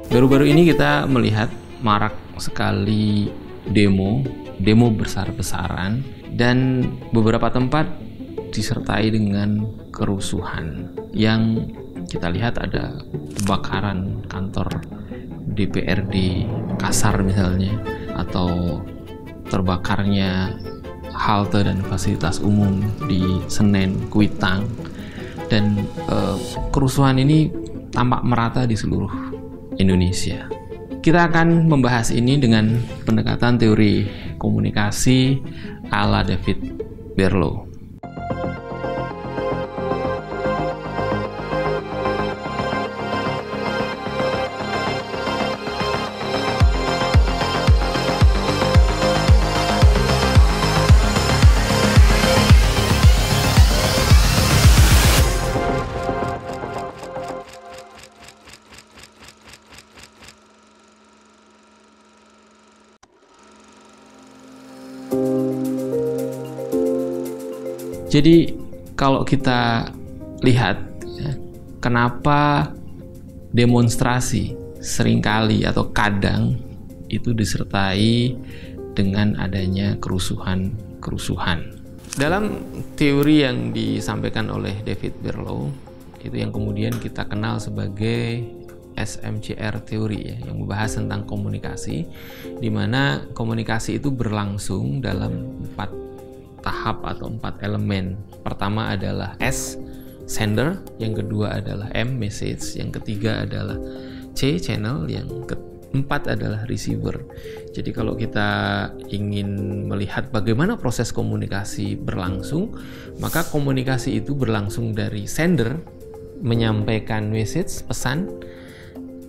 Baru-baru ini kita melihat marak sekali demo besar-besaran, dan beberapa tempat disertai dengan kerusuhan. Yang kita lihat ada kebakaran kantor DPRD Kasar misalnya, atau terbakarnya halte dan fasilitas umum di Senen, Kuitang, dan kerusuhan ini tampak merata di seluruh Indonesia. Kita akan membahas ini dengan pendekatan teori komunikasi ala David Berlow. Jadi kalau kita lihat ya, kenapa demonstrasi seringkali atau kadang itu disertai dengan adanya kerusuhan. Dalam teori yang disampaikan oleh David Berlow, itu yang kemudian kita kenal sebagai SMCR teori ya, yang membahas tentang komunikasi, di mana komunikasi itu berlangsung dalam 4 tahap atau 4 elemen. Pertama adalah S, sender, yang kedua adalah M, message, yang ketiga adalah C, channel, yang keempat adalah receiver. Jadi kalau kita ingin melihat bagaimana proses komunikasi berlangsung, maka komunikasi itu berlangsung dari sender menyampaikan message, pesan,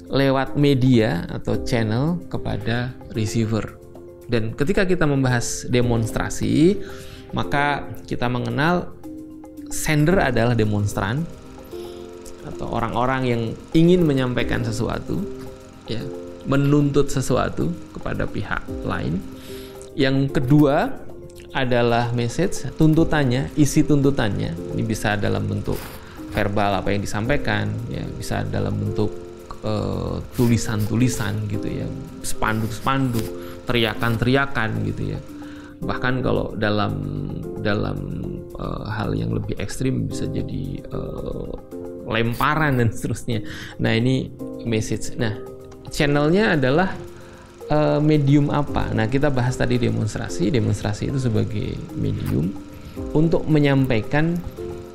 lewat media atau channel kepada receiver. Dan ketika kita membahas demonstrasi, maka kita mengenal sender adalah demonstran atau orang-orang yang ingin menyampaikan sesuatu ya, menuntut sesuatu kepada pihak lain. Yang kedua adalah message, tuntutannya, isi tuntutannya. Ini bisa dalam bentuk verbal apa yang disampaikan ya, bisa dalam bentuk tulisan-tulisan gitu ya, spanduk-spanduk, teriakan-teriakan gitu ya. Bahkan kalau dalam hal yang lebih ekstrim bisa jadi lemparan dan seterusnya. Nah, ini message. Nah, channelnya adalah medium apa? Nah, kita bahas tadi demonstrasi itu sebagai medium untuk menyampaikan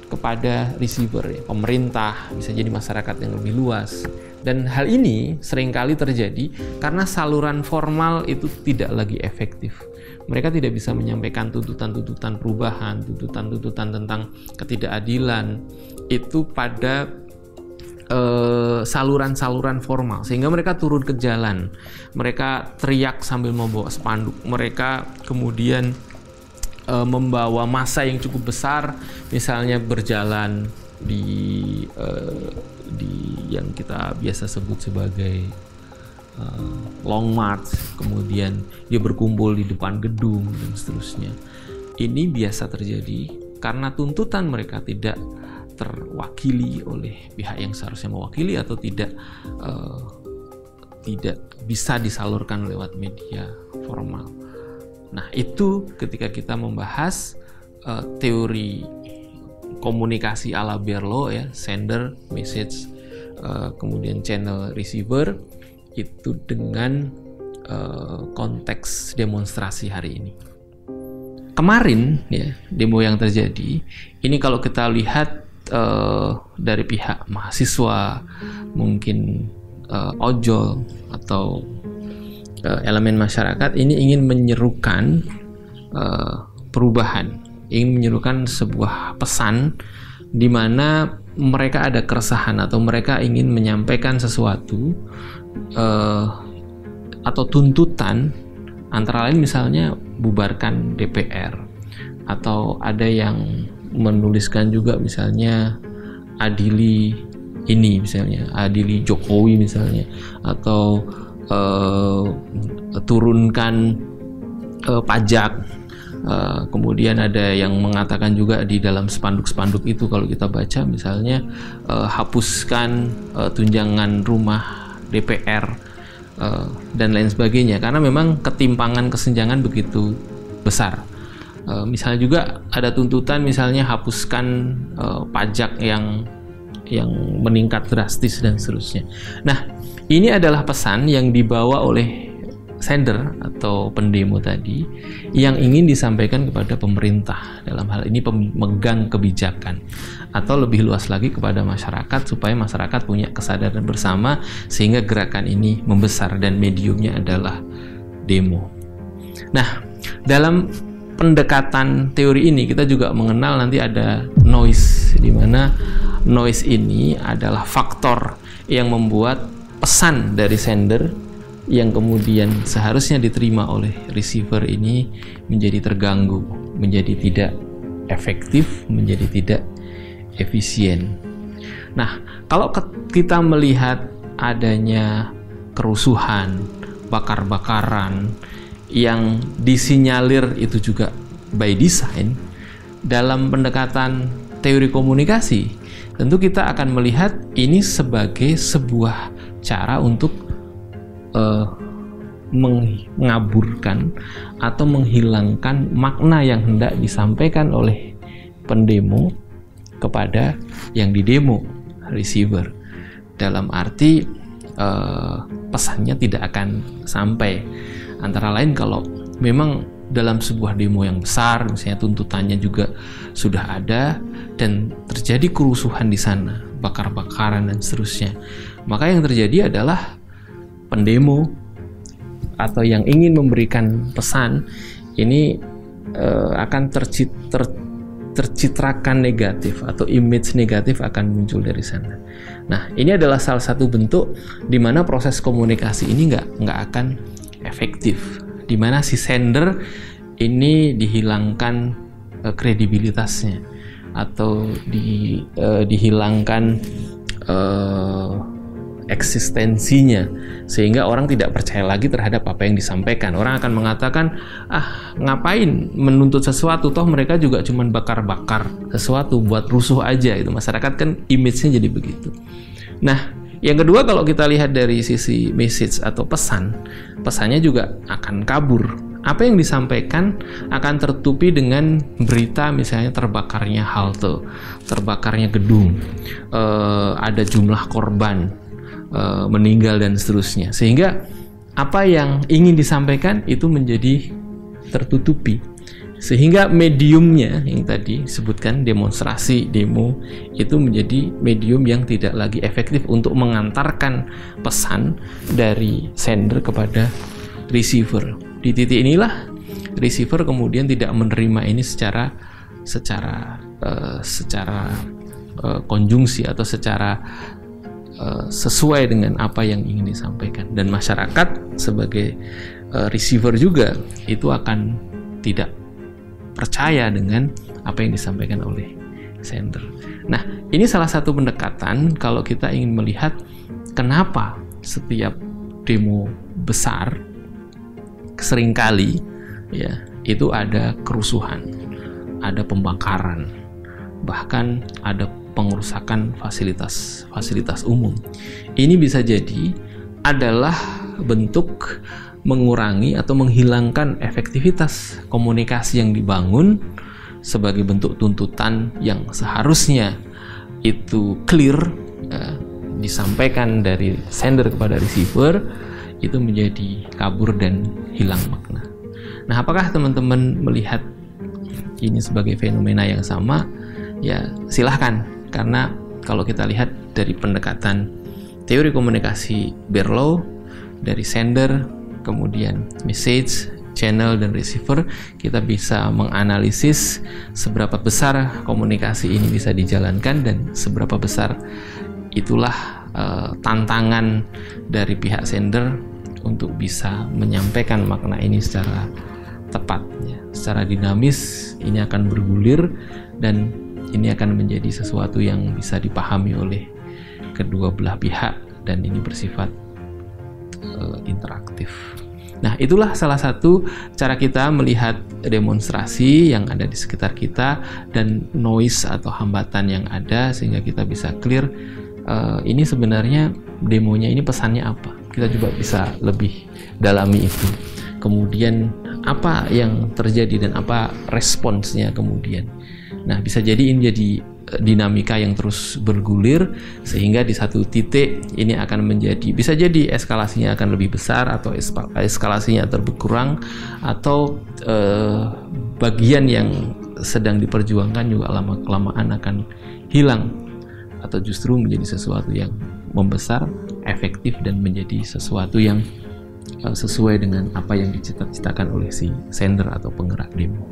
kepada receiver ya, pemerintah, bisa jadi masyarakat yang lebih luas. Dan hal ini seringkali terjadi karena saluran formal itu tidak lagi efektif. Mereka tidak bisa menyampaikan tuntutan-tuntutan perubahan, tuntutan-tuntutan tentang ketidakadilan itu pada saluran-saluran formal, sehingga mereka turun ke jalan, mereka teriak sambil membawa spanduk, mereka kemudian membawa massa yang cukup besar, misalnya berjalan di yang kita biasa sebut sebagai long march, kemudian dia berkumpul di depan gedung dan seterusnya. Ini biasa terjadi karena tuntutan mereka tidak terwakili oleh pihak yang seharusnya mewakili atau tidak bisa disalurkan lewat media formal. Nah, itu ketika kita membahas teori komunikasi ala Berlow ya, sender, message, kemudian channel, receiver, itu dengan konteks demonstrasi hari ini. Kemarin ya, demo yang terjadi ini kalau kita lihat dari pihak mahasiswa, mungkin ojol atau elemen masyarakat ini ingin menyerukan perubahan, ingin menyerukan sebuah pesan di mana mereka ada keresahan atau mereka ingin menyampaikan sesuatu atau tuntutan, antara lain misalnya bubarkan DPR, atau ada yang menuliskan juga misalnya adili ini, misalnya adili Jokowi misalnya, atau turunkan pajak. Kemudian ada yang mengatakan juga di dalam spanduk-spanduk itu kalau kita baca misalnya hapuskan tunjangan rumah DPR, dan lain sebagainya, karena memang ketimpangan kesenjangan begitu besar. Misalnya juga ada tuntutan misalnya hapuskan pajak yang meningkat drastis dan seterusnya. Nah, ini adalah pesan yang dibawa oleh sender atau pendemo tadi yang ingin disampaikan kepada pemerintah, dalam hal ini pemegang kebijakan, atau lebih luas lagi kepada masyarakat, supaya masyarakat punya kesadaran bersama sehingga gerakan ini membesar, dan mediumnya adalah demo. Nah, dalam pendekatan teori ini kita juga mengenal nanti ada noise, di mana noise ini adalah faktor yang membuat pesan dari sender yang kemudian seharusnya diterima oleh receiver ini menjadi terganggu, menjadi tidak efektif, menjadi tidak efisien. Nah, kalau kita melihat adanya kerusuhan, bakar-bakaran yang disinyalir itu juga by design, dalam pendekatan teori komunikasi, tentu kita akan melihat ini sebagai sebuah cara untuk mengaburkan atau menghilangkan makna yang hendak disampaikan oleh pendemo kepada yang didemo, receiver. Dalam arti pesannya tidak akan sampai. Antara lain kalau memang dalam sebuah demo yang besar, misalnya tuntutannya juga sudah ada dan terjadi kerusuhan di sana, bakar-bakaran dan seterusnya, maka yang terjadi adalah pendemo atau yang ingin memberikan pesan ini akan tercitrakan negatif, atau image negatif akan muncul dari sana. Nah, ini adalah salah satu bentuk di mana proses komunikasi ini nggak akan efektif, di mana si sender ini dihilangkan kredibilitasnya, atau dihilangkan eksistensinya, sehingga orang tidak percaya lagi terhadap apa yang disampaikan. Orang akan mengatakan, ngapain menuntut sesuatu, toh mereka juga cuma bakar-bakar sesuatu buat rusuh aja. Itu masyarakat kan image-nya jadi begitu. Nah, yang kedua, kalau kita lihat dari sisi message atau pesannya juga akan kabur. Apa yang disampaikan akan tertutupi dengan berita misalnya terbakarnya halte, terbakarnya gedung, ada jumlah korban meninggal dan seterusnya, sehingga apa yang ingin disampaikan itu menjadi tertutupi, sehingga mediumnya yang tadi disebutkan demonstrasi, demo, itu menjadi medium yang tidak lagi efektif untuk mengantarkan pesan dari sender kepada receiver. Di titik inilah receiver kemudian tidak menerima ini secara konjungsi atau secara sesuai dengan apa yang ingin disampaikan, dan masyarakat sebagai receiver juga itu akan tidak percaya dengan apa yang disampaikan oleh sender. Nah, ini salah satu pendekatan kalau kita ingin melihat kenapa setiap demo besar seringkali ya itu ada kerusuhan, ada pembakaran, bahkan ada pengerusakan fasilitas umum. Ini bisa jadi adalah bentuk mengurangi atau menghilangkan efektivitas komunikasi yang dibangun sebagai bentuk tuntutan yang seharusnya itu clear, disampaikan dari sender kepada receiver, itu menjadi kabur dan hilang makna. Nah, apakah teman-teman melihat ini sebagai fenomena yang sama? Ya, silahkan. Karena kalau kita lihat dari pendekatan teori komunikasi Berlow, dari sender, kemudian message, channel, dan receiver, kita bisa menganalisis seberapa besar komunikasi ini bisa dijalankan dan seberapa besar itulah tantangan dari pihak sender untuk bisa menyampaikan makna ini secara tepat, ya. Secara dinamis ini akan bergulir dan ini akan menjadi sesuatu yang bisa dipahami oleh kedua belah pihak, dan ini bersifat interaktif. Nah, itulah salah satu cara kita melihat demonstrasi yang ada di sekitar kita dan noise atau hambatan yang ada, sehingga kita bisa clear ini sebenarnya demonya ini pesannya apa. Kita coba bisa lebih dalami itu. Kemudian apa yang terjadi dan apa responsnya kemudian. Nah, bisa jadi ini jadi dinamika yang terus bergulir, sehingga di satu titik ini akan menjadi, bisa jadi eskalasinya akan lebih besar atau eskalasinya berkurang, atau bagian yang sedang diperjuangkan juga lama-kelamaan akan hilang atau justru menjadi sesuatu yang membesar, efektif, dan menjadi sesuatu yang sesuai dengan apa yang dicita-citakan oleh si sender atau penggerak demo.